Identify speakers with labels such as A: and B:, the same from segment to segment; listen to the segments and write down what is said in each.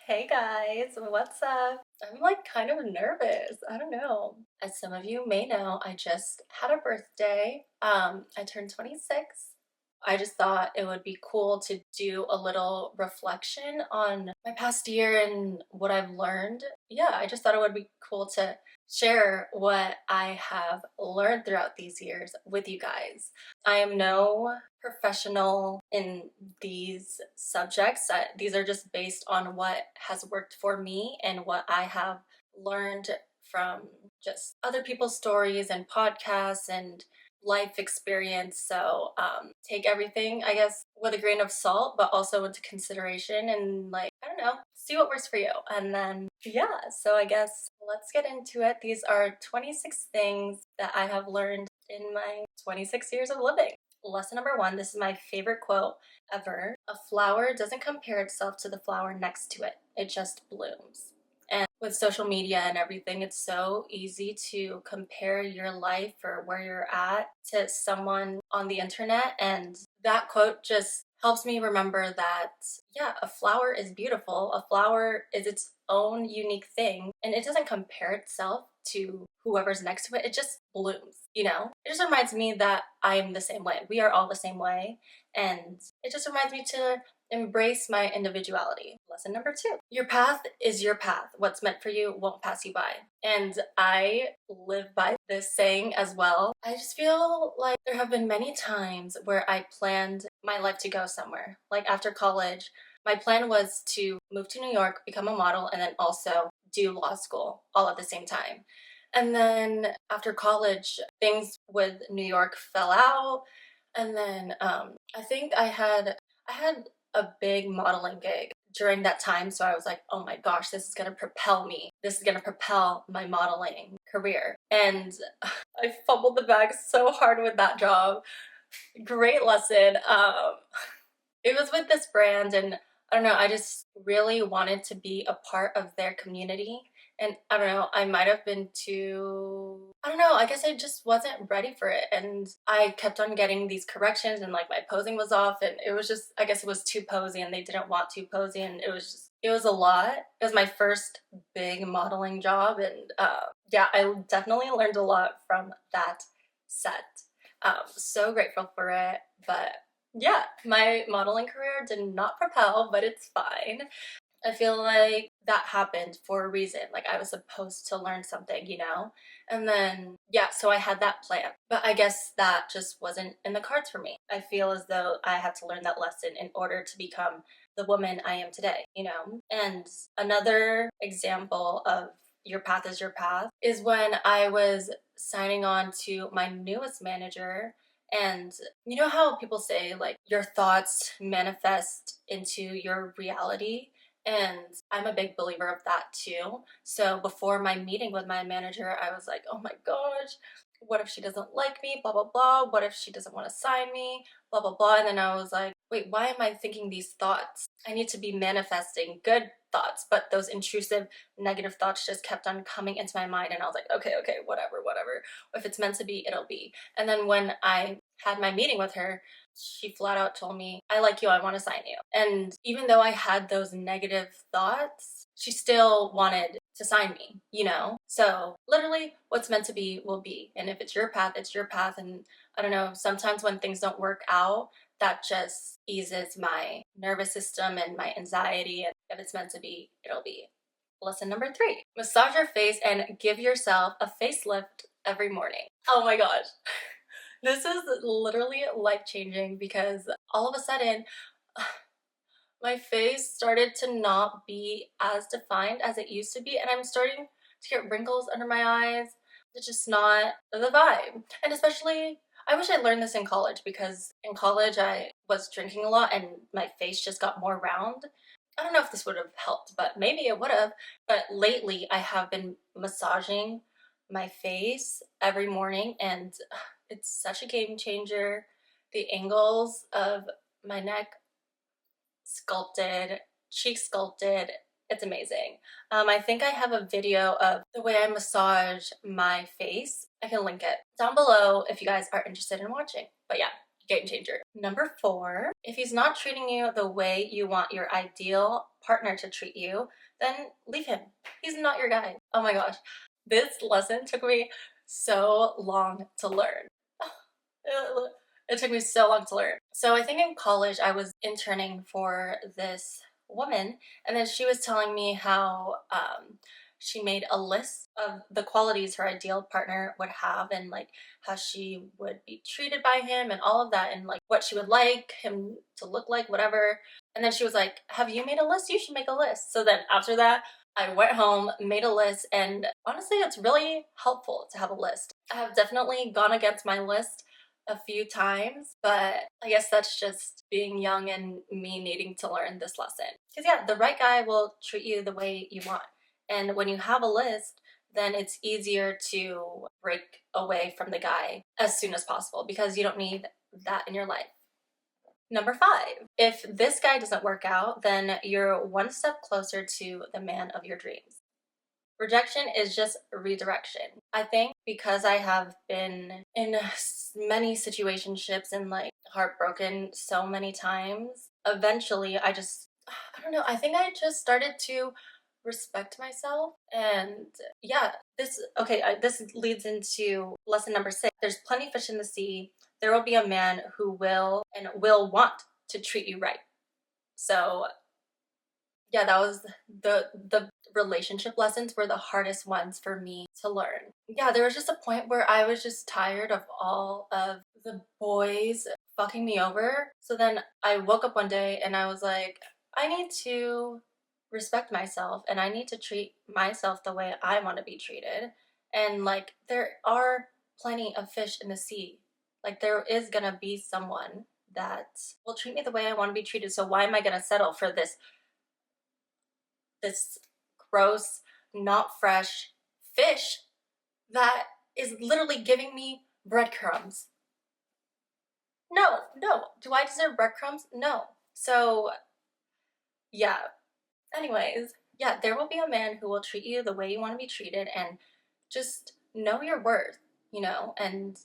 A: Hey guys, what's up? I'm like kind of nervous. I don't know. As some of you may know, I just had a birthday. I turned 26. I just thought it would be cool to do a little reflection on my past year and what I've learned. Yeah, I just thought it would be cool to share what I have learned throughout these years with you guys. I am no professional in these subjects. These are just based on what has worked for me and what I have learned from just other people's stories and podcasts and life experience. So take everything, I guess, with a grain of salt, but also into consideration and like, I don't know, see what works for you. And then, yeah, so I guess let's get into it. These are 26 things that I have learned in my 26 years of living. Lesson number one, this is my favorite quote ever. A flower doesn't compare itself to the flower next to it, it just blooms. And with social media and everything, it's so easy to compare your life or where you're at to someone on the internet. And that quote just helps me remember that, yeah, a flower is beautiful. A flower is its own unique thing, and it doesn't compare itself to whoever's next to it. It just blooms, you know? It just reminds me that I'm the same way. We are all the same way. And it just reminds me to embrace my individuality. Lesson number two, your path is your path. What's meant for you won't pass you by. And I live by this saying as well. I just feel like there have been many times where I planned my life to go somewhere. Like after college, my plan was to move to New York, become a model, and then also do law school all at the same time. And then after college, things with New York fell out. And then I think I had a big modeling gig during that time. So I was like, oh my gosh, this is going to propel me. This is going to propel my modeling career. And I fumbled the bag so hard with that job. Great lesson. It was with this brand, and I don't know, I just really wanted to be a part of their community. And I don't know, I might have been too, I don't know, I guess I just wasn't ready for it. And I kept on getting these corrections, and like my posing was off, and it was just, I guess it was too posy, and they didn't want too posy, and it was just, it was a lot. It was my first big modeling job, and yeah, I definitely learned a lot from that set. So grateful for it, but yeah, my modeling career did not propel, but it's fine. I feel like that happened for a reason. Like I was supposed to learn something, you know? And then, yeah, so I had that plan. But I guess that just wasn't in the cards for me. I feel as though I had to learn that lesson in order to become the woman I am today, you know? And another example of your path is your path is when I was signing on to my newest manager. And you know how people say, like, your thoughts manifest into your reality? And I'm a big believer of that too. So before my meeting with my manager, I was like, oh my gosh, what if she doesn't like me? Blah, blah, blah. What if she doesn't want to sign me? Blah, blah, blah. And then I was like, wait, why am I thinking these thoughts? I need to be manifesting good thoughts, but those intrusive negative thoughts just kept on coming into my mind. And I was like, okay, whatever, whatever. If it's meant to be, it'll be. And then when I had my meeting with her, she flat out told me, I like you, I want to sign you. And even though I had those negative thoughts, she still wanted to sign me, you know? So literally, what's meant to be will be. And if it's your path, it's your path. And I don't know, sometimes when things don't work out, that just eases my nervous system and my anxiety. And if it's meant to be, it'll be. Lesson number three, massage your face and give yourself a facelift every morning. Oh my gosh. This is literally life-changing because all of a sudden, my face started to not be as defined as it used to be, and I'm starting to get wrinkles under my eyes. It's just not the vibe. And especially, I wish I learned this in college, because in college I was drinking a lot and my face just got more round. I don't know if this would have helped, but maybe it would have. But lately I have been massaging my face every morning, and it's such a game changer. The angles of my neck sculpted, cheek sculpted, it's amazing. I think I have a video of the way I massage my face. I can link it down below if you guys are interested in watching. But yeah, game changer. Number 4, if he's not treating you the way you want your ideal partner to treat you, then leave him. He's not your guy. Oh my gosh. This lesson took me so long to learn. It took me so long to learn. So I think in college I was interning for this woman, and then she was telling me how she made a list of the qualities her ideal partner would have, and like how she would be treated by him and all of that, and like what she would like him to look like, whatever. And then she was like, have you made a list? You should make a list. So then after that, I went home, made a list, and honestly, it's really helpful to have a list. I have definitely gone against my list a few times, but I guess that's just being young and me needing to learn this lesson. Because yeah, the right guy will treat you the way you want. And when you have a list, then it's easier to break away from the guy as soon as possible because you don't need that in your life. Number 5, if this guy doesn't work out, then you're one step closer to the man of your dreams. Rejection is just redirection. I think because I have been in many situationships and like heartbroken so many times, eventually I don't know, I think I just started to respect myself. And yeah, this leads into lesson number 6. There's plenty of fish in the sea. There will be a man who will want to treat you right. So yeah, that was the relationship lessons were the hardest ones for me to learn. Yeah, there was just a point where I was just tired of all of the boys fucking me over. So then I woke up one day and I was like, I need to respect myself and I need to treat myself the way I want to be treated. And like there are plenty of fish in the sea. Like there is gonna be someone that will treat me the way I want to be treated. So why am I gonna settle for this gross, not fresh fish that is literally giving me breadcrumbs? No, no. Do I deserve breadcrumbs? No. So, yeah. Anyways, yeah, there will be a man who will treat you the way you want to be treated, and just know your worth, and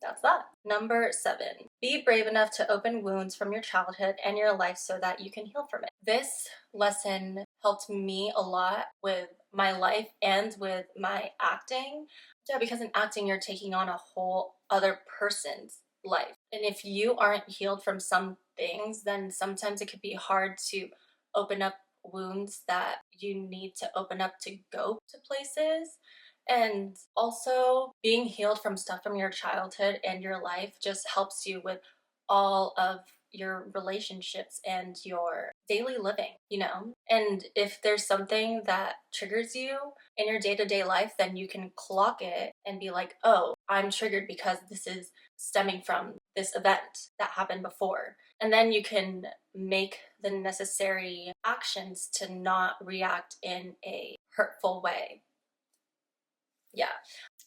A: that's that. Number 7, be brave enough to open wounds from your childhood and your life so that you can heal from it. This lesson helped me a lot with my life and with my acting. Yeah, because in acting, you're taking on a whole other person's life. And if you aren't healed from some things, then sometimes it could be hard to open up wounds that you need to open up to go to places. And also, being healed from stuff from your childhood and your life just helps you with all of your relationships and your daily living. And if there's something that triggers you in your day-to-day life, then you can clock it and be like, oh, I'm triggered because this is stemming from this event that happened before. And then you can make the necessary actions to not react in a hurtful way. Yeah,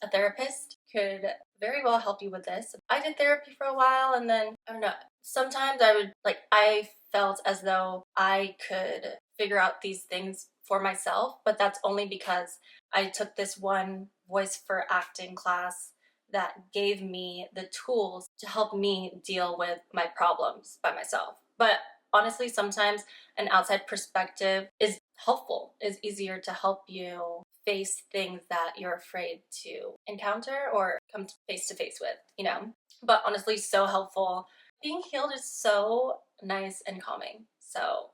A: a therapist could very well help you with this. I did therapy for a while, and then I don't know, sometimes I felt as though I could figure out these things for myself, but that's only because I took this one voice for acting class that gave me the tools to help me deal with my problems by myself. But honestly, sometimes an outside perspective is helpful, is easier to help you face things that you're afraid to encounter or come face to face with. But honestly, so helpful. Being healed is so nice and calming. So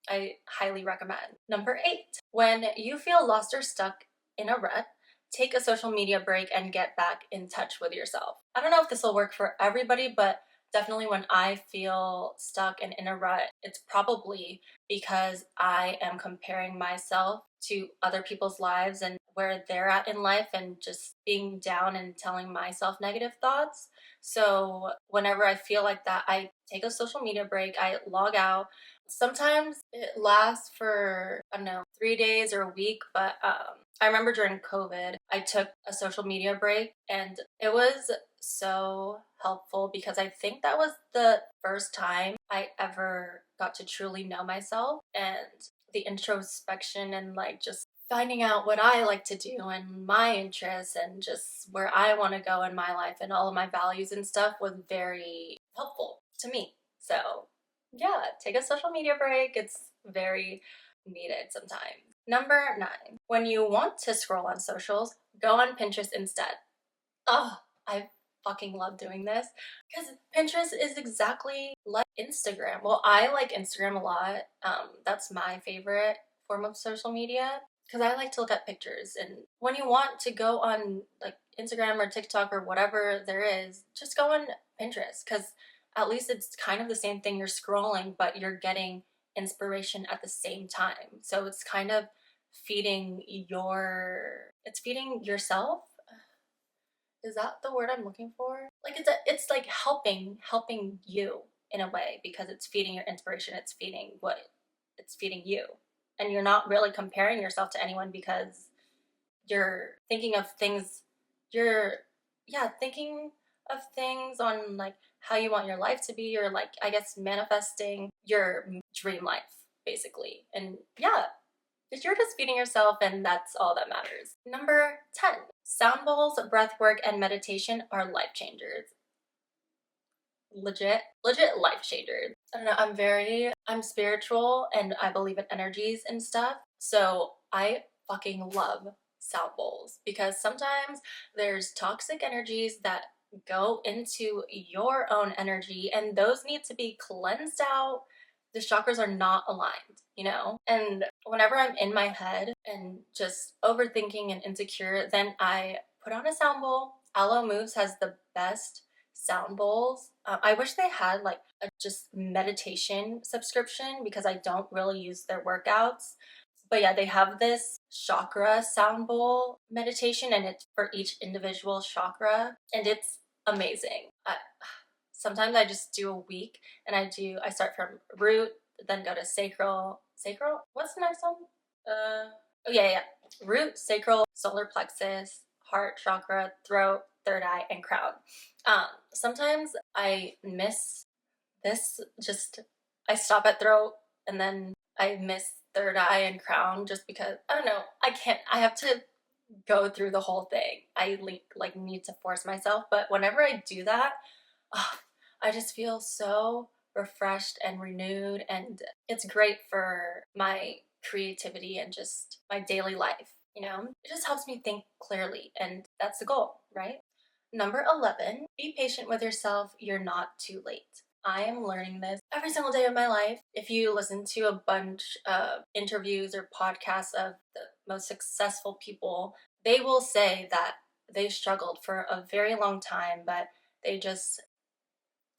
A: I highly recommend. Number 8, when you feel lost or stuck in a rut, take a social media break and get back in touch with yourself. I don't know if this will work for everybody, but definitely when I feel stuck and in a rut, it's probably because I am comparing myself to other people's lives and where they're at in life and just being down and telling myself negative thoughts. So whenever I feel like that, I take a social media break, I log out. Sometimes it lasts for, I don't know, 3 days or a week, but I remember during COVID, I took a social media break and it was so helpful because I think that was the first time I ever got to truly know myself, and the introspection and like just finding out what I like to do and my interests and just where I want to go in my life and all of my values and stuff was very helpful to me. So, yeah, take a social media break. It's very needed sometimes. Number 9, when you want to scroll on socials, go on Pinterest instead. Oh, I fucking love doing this because Pinterest is exactly like Instagram. Well, I like Instagram a lot. That's my favorite form of social media because I like to look at pictures. And when you want to go on like Instagram or TikTok or whatever there is, just go on Pinterest because at least it's kind of the same thing. You're scrolling, but you're getting inspiration at the same time. So it's kind of it's feeding yourself. Is that the word I'm looking for? Like it's like helping you in a way because it's feeding your inspiration. It's feeding you. And you're not really comparing yourself to anyone because you're thinking of things you're thinking of things on like how you want your life to be, or like I guess manifesting your dream life basically. And yeah, you're just feeding yourself, and that's all that matters. Number 10, sound bowls, breath work, and meditation are life changers. Legit life changers. I don't know, I'm spiritual and I believe in energies and stuff. So I fucking love sound bowls because sometimes there's toxic energies that go into your own energy and those need to be cleansed out. The chakras are not aligned, you know? And whenever I'm in my head and just overthinking and insecure, then I put on a sound bowl. Aloe Moves has the best sound bowls. I wish they had like a just meditation subscription because I don't really use their workouts. But yeah, they have this chakra sound bowl meditation and it's for each individual chakra and it's amazing. Sometimes I just do a week and I start from root, then go to sacral. Sacral? What's the next one? Oh yeah. Root, sacral, solar plexus, heart chakra, throat, third eye, and crown. Sometimes I miss this, just I stop at throat and then I miss third eye and crown just because I don't know. I have to go through the whole thing. I like need to force myself, but whenever I do that, oh, I just feel so refreshed and renewed, and it's great for my creativity and just my daily life, you know? It just helps me think clearly, and that's the goal, right? Number 11, be patient with yourself. You're not too late. I am learning this every single day of my life. If you listen to a bunch of interviews or podcasts of the most successful people, they will say that they struggled for a very long time, but they just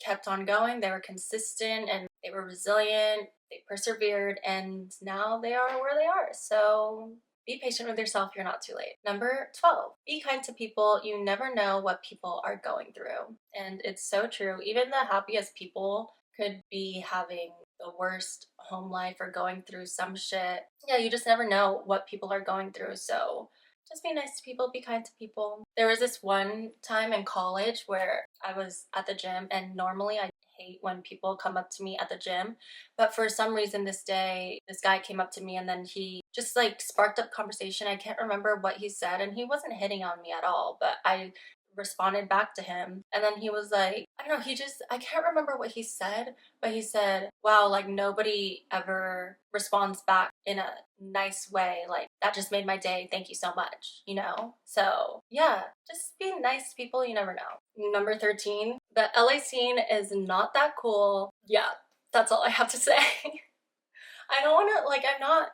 A: kept on going. They were consistent and they were resilient. They persevered and now they are where they are. So be patient with yourself. You're not too late. Number 12, be kind to people. You never know what people are going through. And it's so true. Even the happiest people could be having the worst home life or going through some shit. Yeah, you just never know what people are going through. So just be nice to people, be kind to people. There was this one time in college where I was at the gym, and normally I hate when people come up to me at the gym, but for some reason this day, this guy came up to me and then he just like sparked up conversation. I can't remember what he said, and he wasn't hitting on me at all, but I responded back to him and then he was like, I don't know, I can't remember what he said, but he said, wow, like nobody ever responds back in a nice way, like that just made my day, thank you so much, you know? So yeah, just be nice to people, you never know. Number 13, the LA scene is not that cool. Yeah, that's all I have to say. I don't want to, like, I'm not,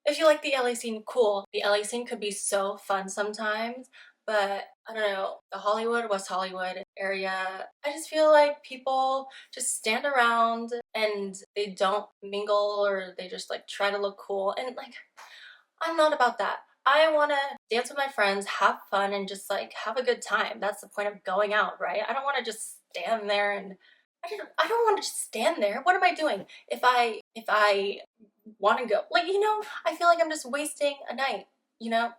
A: if you like the LA scene, cool. The LA scene could be so fun sometimes, but I don't know, the Hollywood, West Hollywood area, I just feel like people just stand around and they don't mingle or they just like try to look cool. And like, I'm not about that. I want to dance with my friends, have fun, and just like have a good time. That's the point of going out, right? I don't want to just stand there and I don't want to just stand there. What am I doing? If I want to go, like, you know, I feel like I'm just wasting a night, you know?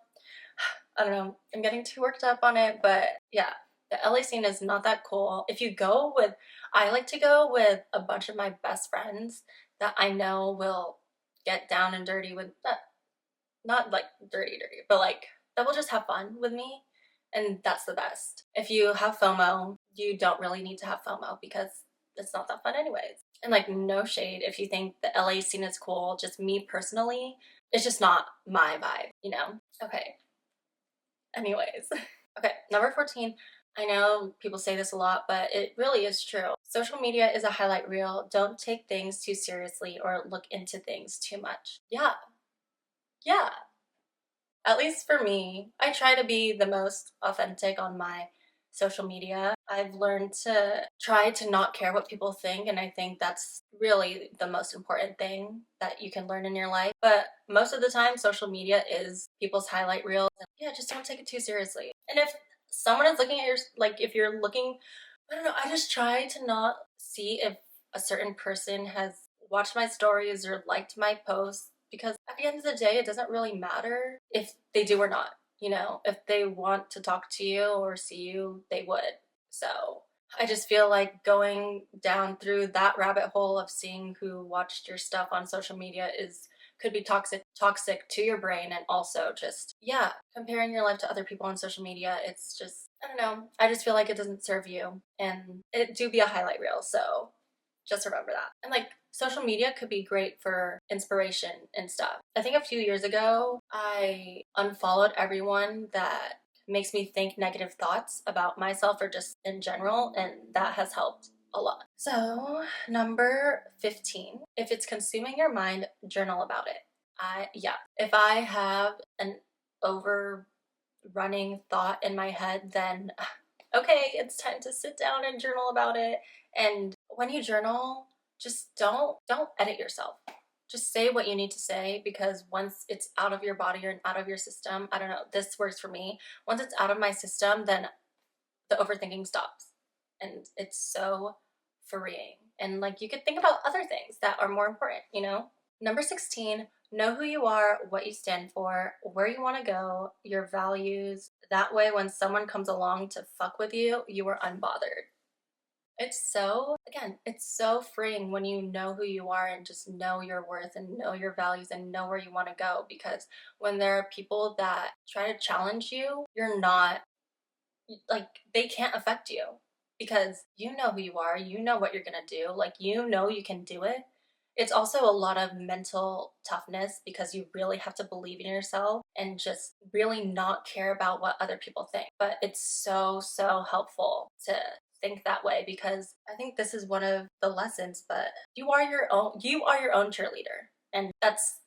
A: I don't know. I'm getting too worked up on it, but yeah, the LA scene is not that cool. I like to go with a bunch of my best friends that I know will get down and dirty with that. not like dirty, dirty, but like that will just have fun with me. And that's the best. If you have FOMO, you don't really need to have FOMO because it's not that fun anyways. And like no shade if you think the LA scene is cool, just me personally, it's just not my vibe, you know? Okay. Anyways. Okay, number 14. I know people say this a lot, but it really is true. Social media is a highlight reel. Don't take things too seriously or look into things too much. Yeah, yeah. At least for me, I try to be the most authentic on my social media. I've learned to try to not care what people think, and I think that's really the most important thing that you can learn in your life. But most of the time, social media is people's highlight reels. Yeah, just don't take it too seriously. And if someone is looking at your, like, if you're looking, I don't know, I just try to not see if a certain person has watched my stories or liked my posts because at the end of the day, it doesn't really matter if they do or not. You know, if they want to talk to you or see you, they would. So I just feel like going down through that rabbit hole of seeing who watched your stuff on social media is could be toxic to your brain, and also just, yeah, comparing your life to other people on social media, it's just, I don't know, I just feel like it doesn't serve you, and it do be a highlight reel, so just remember that. And like social media could be great for inspiration and stuff. I think a few years ago, I unfollowed everyone that makes me think negative thoughts about myself or just in general, and that has helped a lot. So, number 15, if it's consuming your mind, journal about it. Yeah, if I have an overrunning thought in my head, then okay, it's time to sit down and journal about it. And when you journal, just don't edit yourself. Just say what you need to say, because once it's out of your body and out of your system, I don't know, this works for me. Once it's out of my system, then the overthinking stops. And it's so freeing. And like you could think about other things that are more important, you know? Number 16, know who you are, what you stand for, where you want to go, your values. That way, when someone comes along to fuck with you, you are unbothered. It's so, again, it's so freeing when you know who you are and just know your worth and know your values and know where you want to go. Because when there are people that try to challenge you, you're not, like, they can't affect you because you know who you are, you know what you're gonna do, like, you know you can do it. It's also a lot of mental toughness because you really have to believe in yourself and just really not care about what other people think. But it's so, so helpful to think that way, because I think this is one of the lessons, but you are your own cheerleader. And that's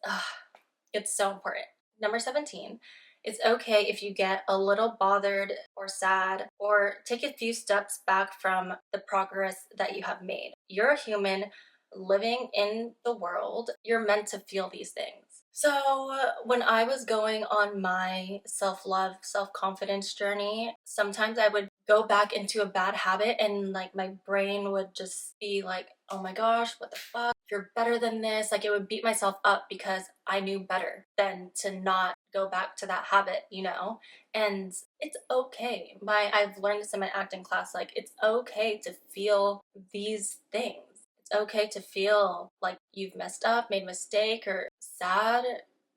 A: it's so important. Number 17, it's okay if you get a little bothered or sad or take a few steps back from the progress that you have made. You're a human living in the world. You're meant to feel these things. So, when I was going on my self love, self confidence journey, sometimes I would go back into a bad habit and like my brain would just be like, oh my gosh, what the fuck? You're better than this. Like it would beat myself up because I knew better than to not go back to that habit, you know? And it's okay. I've learned this in my acting class, like it's okay to feel these things. It's okay to feel like you've messed up, made a mistake, or sad.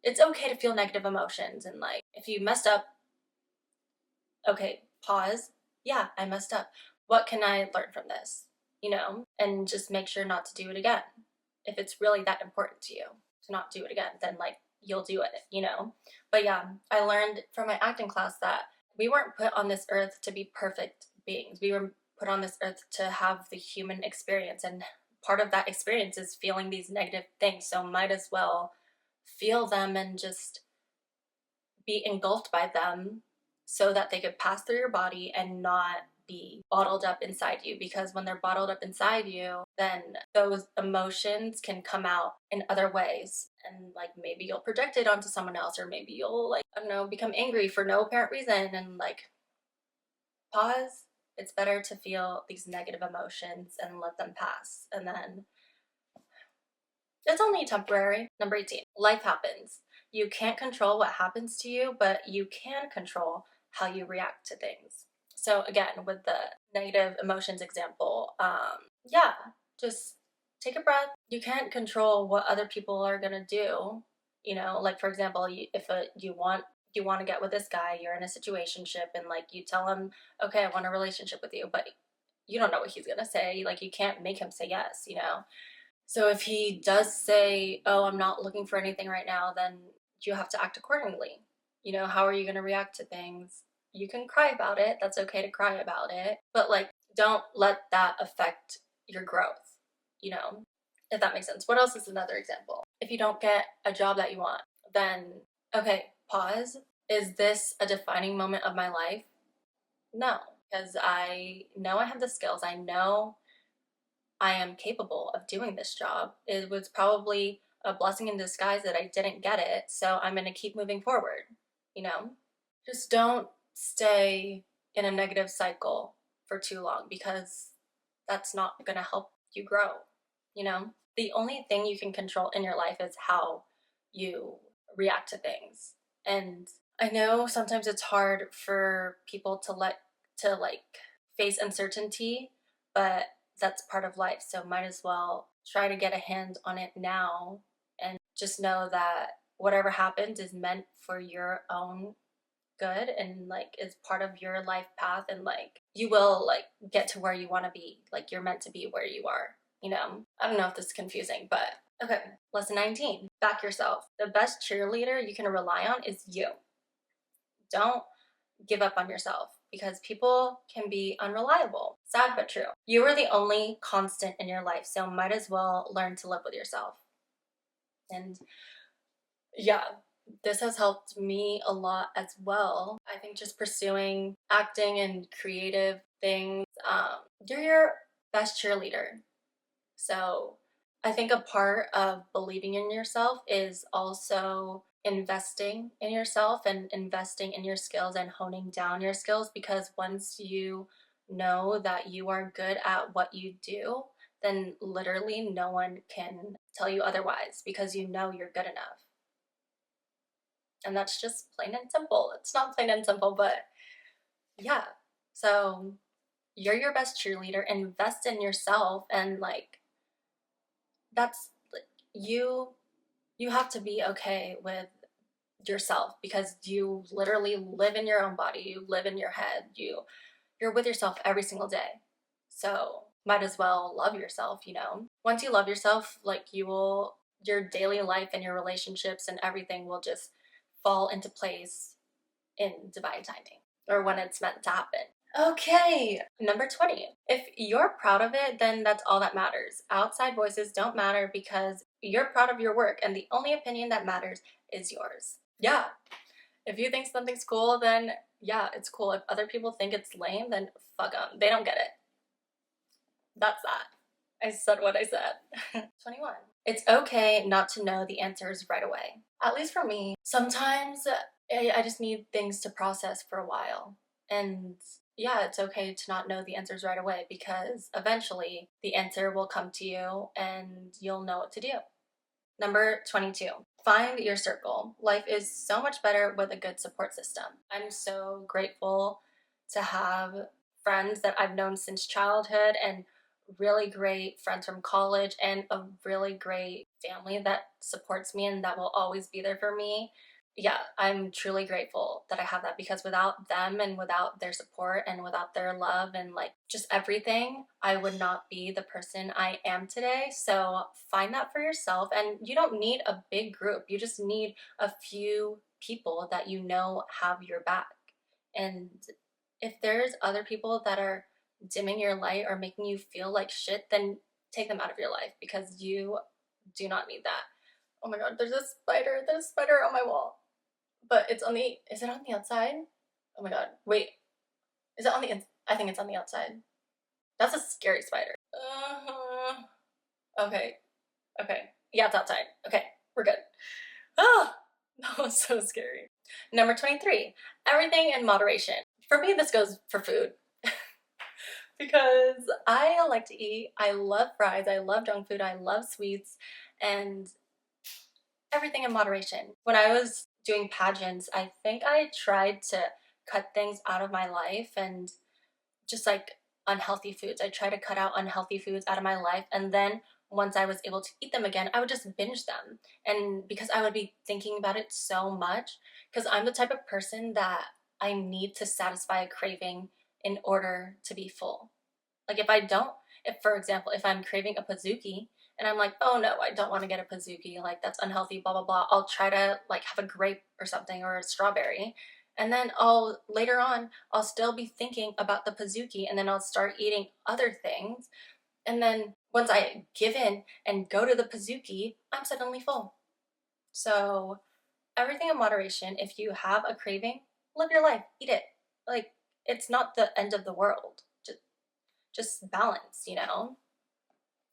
A: It's okay to feel negative emotions. And like, if you messed up, okay, pause. Yeah, I messed up. What can I learn from this? You know, and just make sure not to do it again. If it's really that important to you to not do it again, then like you'll do it, you know? But yeah, I learned from my acting class that we weren't put on this earth to be perfect beings. We were put on this earth to have the human experience. And part of that experience is feeling these negative things. So might as well feel them and just be engulfed by them so that they could pass through your body and not be bottled up inside you, because when they're bottled up inside you, then those emotions can come out in other ways, and like maybe you'll project it onto someone else, or maybe you'll, like, I don't know, become angry for no apparent reason. And like, pause. It's better to feel these negative emotions and let them pass, and then it's only temporary. Number 18, life happens. You can't control what happens to you, but you can control how you react to things. So again, with the negative emotions example, yeah, just take a breath. You can't control what other people are gonna do. You know, like for example, if you want to get with this guy, you're in a situationship, and like you tell him, okay, I want a relationship with you, but you don't know what he's gonna say. Like you can't make him say yes, you know. So if he does say, oh, I'm not looking for anything right now, then you have to act accordingly. You know, how are you gonna react to things? You can cry about it. That's okay to cry about it, but like don't let that affect your growth, you know, if that makes sense. What else is another example? If you don't get a job that you want, then okay, pause. Is this a defining moment of my life? No, because I know I have the skills. I know I am capable of doing this job. It was probably a blessing in disguise that I didn't get it. So I'm going to keep moving forward, you know? Just don't stay in a negative cycle for too long because that's not going to help you grow, you know? The only thing you can control in your life is how you react to things. And I know sometimes it's hard for people to like face uncertainty, but that's part of life. So might as well try to get a hand on it now and just know that whatever happens is meant for your own good and like is part of your life path, and like you will like get to where you want to be. Like you're meant to be where you are, you know. I don't know if this is confusing, but okay. Lesson 19, back yourself. The best cheerleader you can rely on is you. Don't give up on yourself because people can be unreliable. Sad but true. You are the only constant in your life, so might as well learn to live with yourself. And yeah, this has helped me a lot as well. I think just pursuing acting and creative things, you're your best cheerleader. So I think a part of believing in yourself is also investing in yourself and investing in your skills and honing down your skills, because once you know that you are good at what you do, then literally no one can tell you otherwise because you know you're good enough. And that's just plain and simple. It's not plain and simple, but yeah. So you're your best cheerleader. Invest in yourself, and like that's like, you have to be okay with yourself because you literally live in your own body. You live in your head. You're with yourself every single day. So might as well love yourself, you know. Once you love yourself, like your daily life and your relationships and everything will just fall into place in divine timing or when it's meant to happen. Okay, number 20. If you're proud of it, then that's all that matters. Outside voices don't matter because you're proud of your work, and the only opinion that matters is yours. Yeah, if you think something's cool, then yeah, it's cool. If other people think it's lame, then fuck them. They don't get it. That's that. I said what I said. 21. It's okay not to know the answers right away. At least for me, sometimes I just need things to process for a while. And yeah, it's okay to not know the answers right away because eventually the answer will come to you and you'll know what to do. Number 22, find your circle. Life is so much better with a good support system. I'm so grateful to have friends that I've known since childhood, and really great friends from college, and a really great family that supports me and that will always be there for me. Yeah, I'm truly grateful that I have that because without them and without their support and without their love and like just everything, I would not be the person I am today. So find that for yourself, and you don't need a big group. You just need a few people that you know have your back. And if there's other people that are dimming your light or making you feel like shit, then take them out of your life because you do not need that. Oh my god, there's a spider on my wall. But it's on the, is it on the outside? Oh my god, wait. Is it on the, I think it's on the outside. That's a scary spider. Okay, okay. Yeah, it's outside. Okay, we're good. Ah, that was so scary. Number 23, everything in moderation. For me, this goes for food. Because I like to eat. I love fries. I love junk food. I love sweets. And everything in moderation. When I was doing pageants, I think I tried to cut things out of my life and just like unhealthy foods. I try to cut out unhealthy foods out of my life. And then once I was able to eat them again, I would just binge them. And because I would be thinking about it so much, because I'm the type of person that I need to satisfy a craving in order to be full. Like if I don't, if for example, if I'm craving a Pizookie and I'm like, oh no, I don't want to get a Pizookie, like that's unhealthy, blah blah blah. I'll try to like have a grape or something or a strawberry. And then I'll later on I'll still be thinking about the Pizookie and then I'll start eating other things. And then once I give in and go to the Pizookie, I'm suddenly full. So everything in moderation. If you have a craving, live your life, eat it. Like it's not the end of the world. Just balance, you know?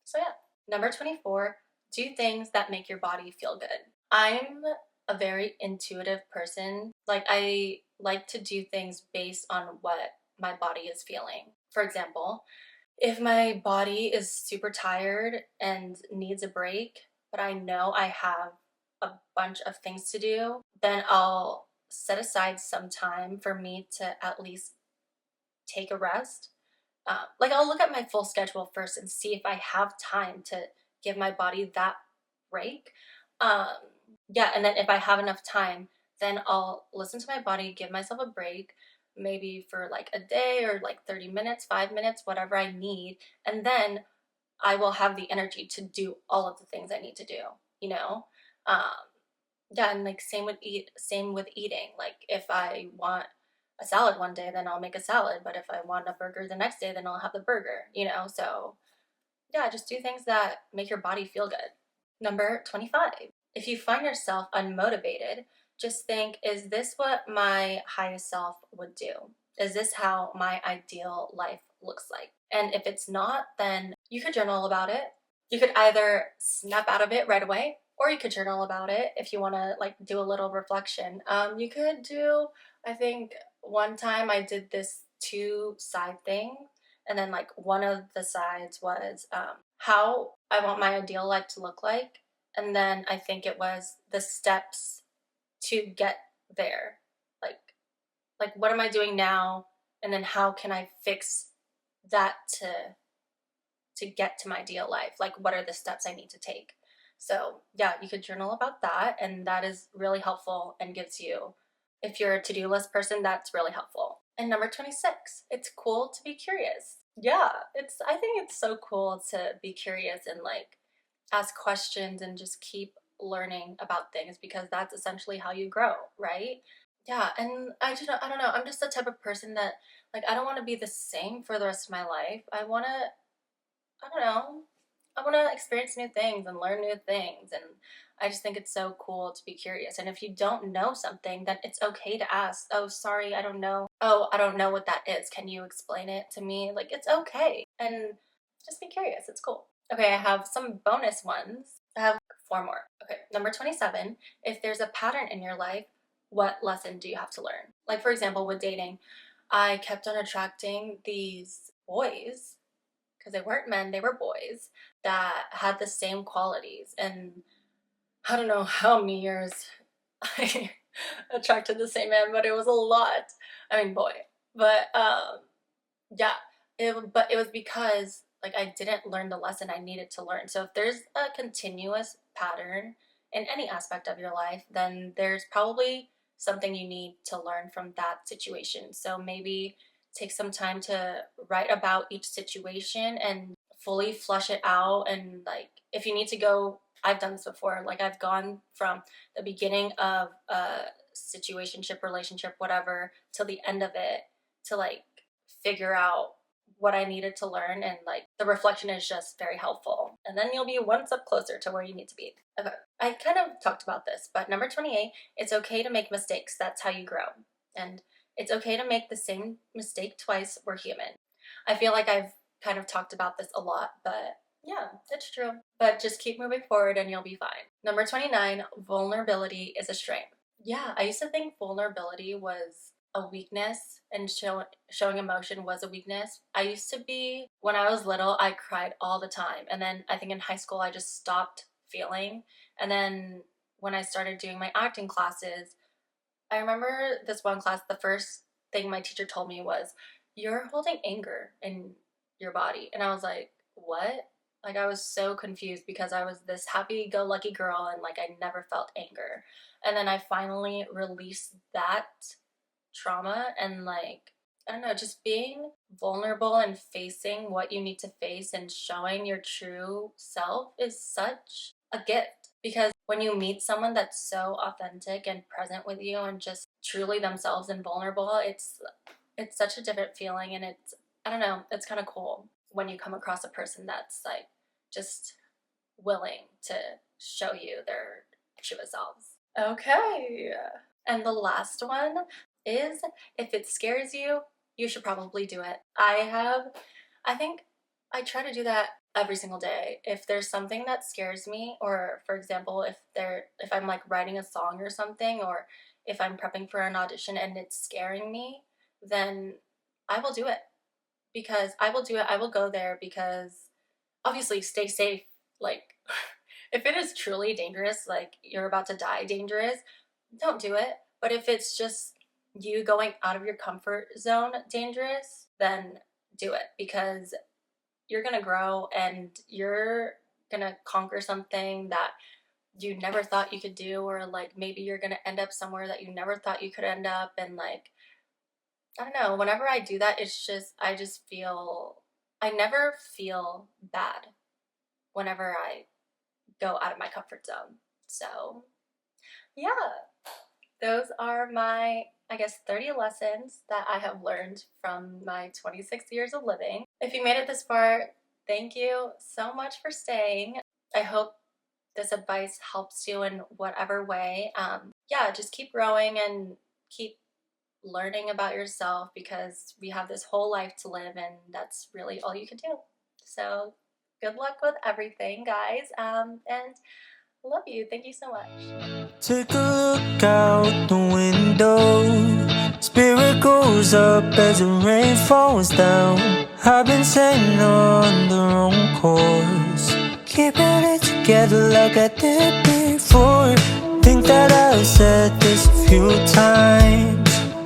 A: So yeah. Number 24, do things that make your body feel good. I'm a very intuitive person. Like I like to do things based on what my body is feeling. For example, if my body is super tired and needs a break, but I know I have a bunch of things to do, then I'll set aside some time for me to at least take a rest. Like I'll look at my full schedule first and see if I have time to give my body that break. Um, yeah, and then if I have enough time, then I'll listen to my body, give myself a break, maybe for like a day or like 30 minutes, 5 minutes, whatever I need. And then I will have the energy to do all of the things I need to do, you know? Um, yeah, and like same with eating. Like if I want a salad one day, then I'll make a salad. But if I want a burger the next day, then I'll have the burger, you know? So yeah, just do things that make your body feel good. Number 25. If you find yourself unmotivated, just think, is this what my highest self would do? Is this how my ideal life looks like? And if it's not, then you could journal about it. You could either snap out of it right away, or you could journal about it if you want to like do a little reflection. You could do, I think one time I did this two side thing, and then like one of the sides was how I want my ideal life to look like, and then I think it was the steps to get there. Like what am I doing now, and then how can I fix that to get to my ideal life? Like what are the steps I need to take? So yeah, you could journal about that, and that is really helpful and gives you, if you're a to-do list person, that's really helpful. And number 26, it's cool to be curious. Yeah, I think it's so cool to be curious and like ask questions and just keep learning about things, because that's essentially how you grow, right? Yeah, and I don't know, I'm just the type of person that like I don't want to be the same for the rest of my life. I don't know. I want to experience new things and learn new things. And I just think it's so cool to be curious. And if you don't know something, then it's okay to ask, oh, sorry, I don't know. Oh, I don't know what that is. Can you explain it to me? Like, it's okay. And just be curious. It's cool. Okay, I have some bonus ones. I have four more. Okay, number 27. If there's a pattern in your life, what lesson do you have to learn? Like, for example, with dating, I kept on attracting these boys, because they weren't men, they were boys, that had the same qualities. And I don't know how many years I attracted the same man, but it was a lot. I mean, boy. But yeah, but it was because like I didn't learn the lesson I needed to learn. So if there's a continuous pattern in any aspect of your life, then there's probably something you need to learn from that situation. So maybe take some time to write about each situation and fully flush it out. And like if you need to go, I've done this before, like I've gone from the beginning of a situationship, relationship, whatever, till the end of it to like figure out what I needed to learn, and like the reflection is just very helpful. And then you'll be one step closer to where you need to be. Okay, I kind of talked about this, but number 28, it's okay to make mistakes. That's how you grow. And it's okay to make the same mistake twice. We're human. I feel like I've kind of talked about this a lot, but yeah, it's true. But just keep moving forward and you'll be fine. Number 29, vulnerability is a strength. Yeah, I used to think vulnerability was a weakness and showing emotion was a weakness. I used to be, when I was little, I cried all the time. And then I think in high school, I just stopped feeling. And then when I started doing my acting classes, I remember this one class, the first thing my teacher told me was, you're holding anger in your body. And I was like, what? Like I was so confused because I was this happy-go-lucky girl and like I never felt anger. And then I finally released that trauma and like I don't know, just being vulnerable and facing what you need to face and showing your true self is such a gift because when you meet someone that's so authentic and present with you and just truly themselves and vulnerable, it's such a different feeling and it's I don't know, it's kind of cool when you come across a person that's like just willing to show you their truest selves. Okay. And the last one is if it scares you, you should probably do it. I think I try to do that every single day. If there's something that scares me, or for example, if I'm like writing a song or something, or if I'm prepping for an audition and it's scaring me, then I will do it because I will do it. I will go there because obviously stay safe. Like if it is truly dangerous, like you're about to die dangerous, don't do it. But if it's just you going out of your comfort zone dangerous, then do it because you're gonna grow and you're gonna conquer something that you never thought you could do, or like maybe you're gonna end up somewhere that you never thought you could end up. And like, I don't know, whenever I do that, I just feel, I never feel bad whenever I go out of my comfort zone. So yeah, those are my, I guess, 30 lessons that I have learned from my 26 years of living. If you made it this far, thank you so much for staying. I hope this advice helps you in whatever way. Yeah, just keep growing and keep learning about yourself because we have this whole life to live and that's really all you can do. So good luck with everything, guys, and love you. Thank you so much.
B: Take a look out the window. Spirit goes up as the rain falls down. I've been sailing on the wrong course, keeping it together like I did before. Think that I've said this a few times.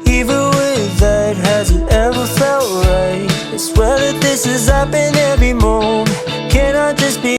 B: Even with that, has it ever felt right? I swear that this has happened every moment. Can I just be